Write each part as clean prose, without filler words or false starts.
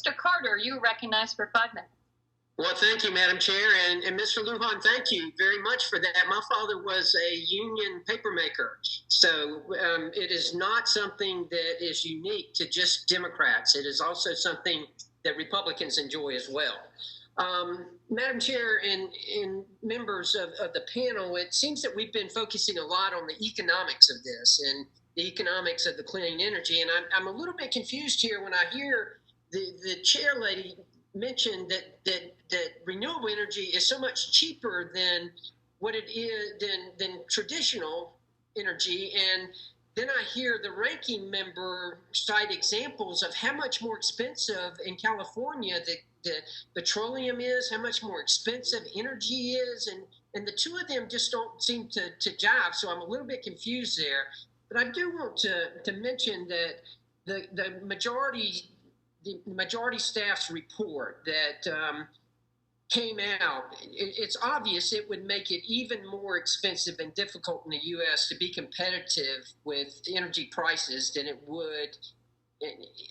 Mr. Carter, you are recognized for 5 minutes. Well, thank you, Madam Chair. And Mr. Lujan, thank you very much for that. My father was a union papermaker. So it is not something that is unique to just Democrats. It is also something that Republicans enjoy as well. Madam Chair and members of the panel, it seems that we've been focusing a lot on the economics of this and the economics of the clean energy. And I'm a little bit confused here when I hear the chair lady mentioned that renewable energy is so much cheaper than what it is than traditional energy, and then I hear the ranking member cite examples of how much more expensive in California the petroleum is, how much more expensive energy is, and the two of them just don't seem to jive. So I'm a little bit confused there. But I do want to mention that the majority staff's report that came out, it's obvious it would make it even more expensive and difficult in the U.S. to be competitive with energy prices than it would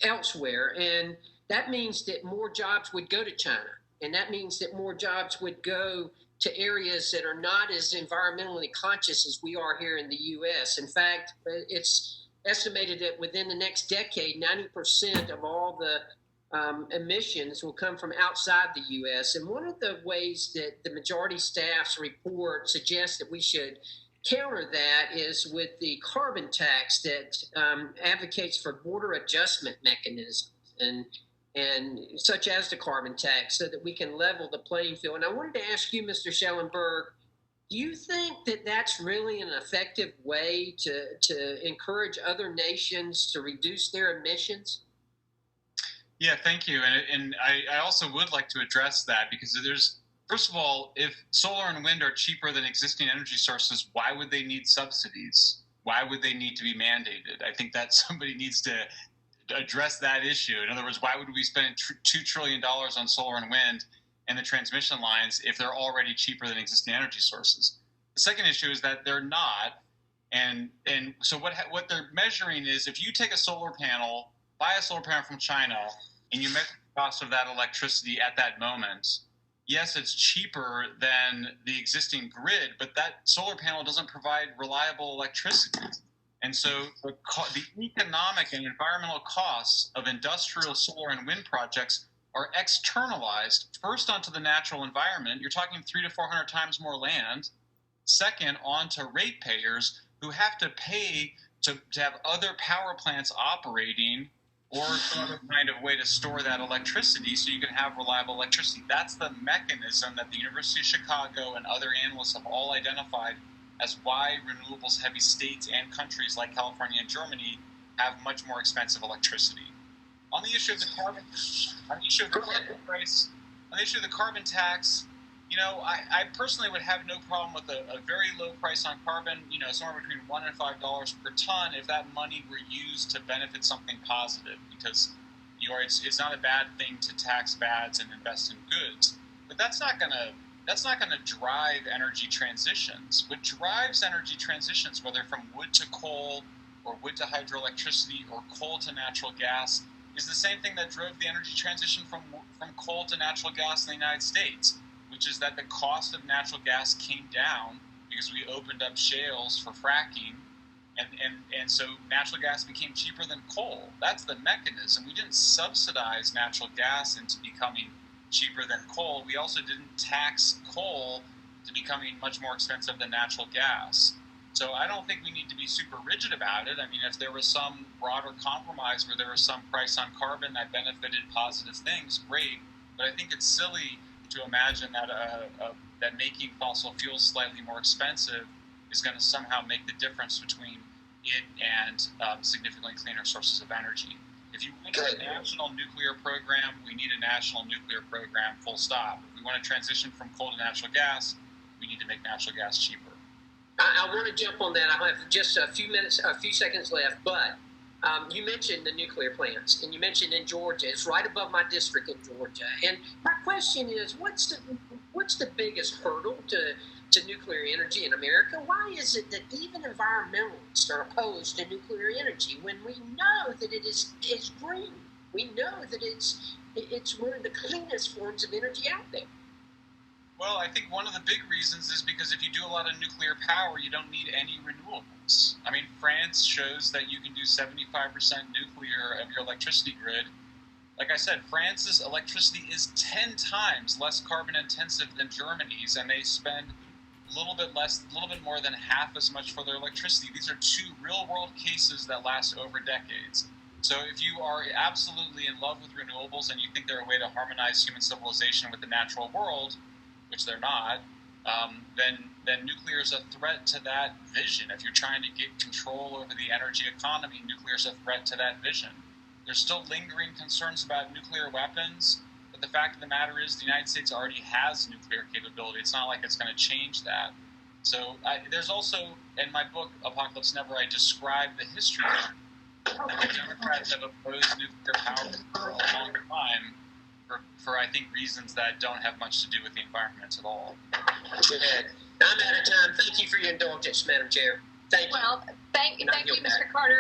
elsewhere. And that means that more jobs would go to China. And that means that more jobs would go to areas that are not as environmentally conscious as we are here in the U.S. In fact, it's estimated that within the next decade, 90% of all the emissions will come from outside the U.S. And one of the ways that the majority staff's report suggests that we should counter that is with the carbon tax that advocates for border adjustment mechanisms and such as the carbon tax, so that we can level the playing field. And I wanted to ask you, Mr. Schellenberg, do you think that that's really an effective way to encourage other nations to reduce their emissions? Yeah, thank you. And I also would like to address that, because first of all, if solar and wind are cheaper than existing energy sources, why would they need subsidies? Why would they need to be mandated? I think that somebody needs to address that issue. In other words, why would we spend $2 trillion on solar and wind and the transmission lines if they're already cheaper than existing energy sources? The second issue is that they're not. And so what they're measuring is, if you take a solar panel, buy a solar panel from China, and you measure the cost of that electricity at that moment, yes, it's cheaper than the existing grid, but that solar panel doesn't provide reliable electricity. And so the economic and environmental costs of industrial solar and wind projects are externalized, first onto the natural environment. You're talking 300 to 400 times more land. Second, onto ratepayers who have to pay to have other power plants operating, or some other kind of way to store that electricity so you can have reliable electricity. That's the mechanism that the University of Chicago and other analysts have all identified as why renewables heavy states and countries like California and Germany have much more expensive electricity. On the issue of the carbon price, on the issue of the carbon tax, I personally would have no problem with a very low price on carbon, somewhere between $1 and $5 per ton, if that money were used to benefit something positive, because it's not a bad thing to tax bads and invest in goods. But that's not gonna drive energy transitions. What drives energy transitions, whether from wood to coal or wood to hydroelectricity or coal to natural gas, is the same thing that drove the energy transition from coal to natural gas in the United States, which is that the cost of natural gas came down because we opened up shales for fracking, and so natural gas became cheaper than coal. That's the mechanism. We didn't subsidize natural gas into becoming cheaper than coal. We also didn't tax coal to becoming much more expensive than natural gas. So I don't think we need to be super rigid about it. I mean, if there was some broader compromise where there was some price on carbon that benefited positive things, great. But I think it's silly to imagine that that making fossil fuels slightly more expensive is going to somehow make the difference between it and significantly cleaner sources of energy. If you want a national nuclear program, we need a national nuclear program, full stop. If we want to transition from coal to natural gas, we need to make natural gas cheaper. I want to jump on that. I have just a few seconds left, but you mentioned the nuclear plants, and you mentioned in Georgia. It's right above my district in Georgia. And my question is, what's the biggest hurdle to nuclear energy in America? Why is it that even environmentalists are opposed to nuclear energy when we know that it is green? We know that it's it's one of the cleanest forms of energy out there. Well, I think one of the big reasons is because if you do a lot of nuclear power, you don't need any renewables. I mean, France shows that you can do 75% nuclear of your electricity grid. Like I said, France's electricity is 10 times less carbon intensive than Germany's, and they spend a little bit more than half as much for their electricity. These are two real-world cases that last over decades. So if you are absolutely in love with renewables and you think they're a way to harmonize human civilization with the natural world, which they're not, then nuclear is a threat to that vision. If you're trying to get control over the energy economy, nuclear is a threat to that vision. There's still lingering concerns about nuclear weapons, but the fact of the matter is the United States already has nuclear capability. It's not like it's going to change that. So there's also, in my book, Apocalypse Never, I describe the history that the Democrats have opposed nuclear power for a long time, for I think reasons that don't have much to do with the environment at all. Good. I'm out of time. Thank you for your indulgence, Madam Chair. Thank you. Well, thank you, Mr. Carter.